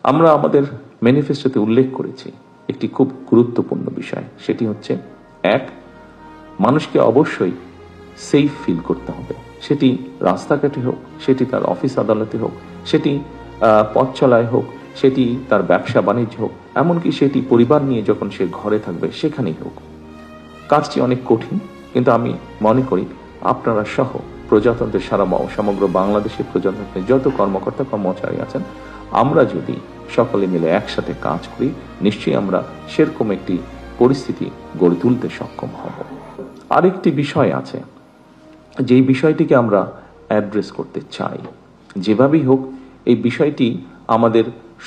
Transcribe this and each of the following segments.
আমরা আমাদের ম্যানিফেস্টোতে উল্লেখ করেছি একটি খুব গুরুত্বপূর্ণ বিষয়, সেটি হচ্ছে এক, মানুষকে অবশ্যই সেফ ফিল করতে হবে, সেটি রাস্তাঘাটে হোক, সেটি তার অফিস আদালতে হোক, সেটি পথ চলায় হোক, সেটি তার ব্যবসা বাণিজ্য হোক, এমনকি সেটি পরিবার নিয়ে যখন সে ঘরে থাকবে সেখানেই হোক। কাজটি অনেক কঠিন, কিন্তু আমি মনে করি আপনারা সহ প্রজাতন্ত্রের সমগ্র বাংলাদেশের প্রজাতন্ত্রের যত কর্মকর্তা কর্মচারী আছেন, আমরা যদি সকলে মিলে একসাথে কাজ করি, নিশ্চয়ই আমরা সেরকম একটি পরিস্থিতি গড়ে তুলতে সক্ষম হব। আরেকটি বিষয় আছে, যেই বিষয়টিকে আমরা অ্যাড্রেস করতে চাই। যেভাবেই হোক এই বিষয়টি আমাদের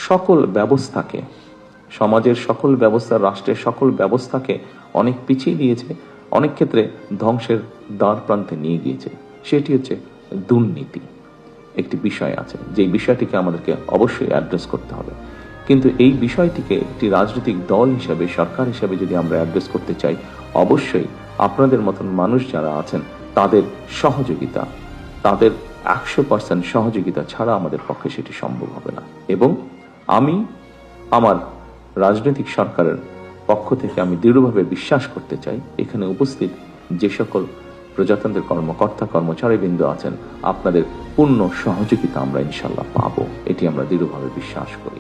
সকল ব্যবস্থাকে, সমাজের সকল ব্যবস্থা, রাষ্ট্রের সকল ব্যবস্থাকে অনেক পিছিয়ে দিয়েছে, অনেক ক্ষেত্রে ধ্বংসের দ্বার প্রান্তে নিয়ে গিয়েছে। সেটি হচ্ছে দুর্নীতি। একটি বিষয় আছে, যেই বিষয়টিকে আমাদেরকে অবশ্যই অ্যাড্রেস করতে হবে। কিন্তু এই বিষয়টিকে একটি রাজনৈতিক দল হিসেবে, সরকার হিসেবে যদি আমরা অ্যাড্রেস করতে চাই, অবশ্যই আপনাদের মতন মানুষ যারা আছেন তাদের সহযোগিতা, তাদের 100% সহযোগিতা ছাড়া আমাদের পক্ষে সেটি সম্ভব হবে না। এবং আমি আমার রাজনৈতিক সরকারের পক্ষ থেকে আমি দৃঢ়ভাবে বিশ্বাস করতে চাই, এখানে উপস্থিত যে সকল প্রজাতন্ত্রের কর্মকর্তা কর্মচারীবৃন্দ আছেন, আপনাদের পূর্ণ সহযোগিতা আমরা ইনশাল্লাহ পাবো, এটি আমরা দৃঢ়ভাবে বিশ্বাস করি।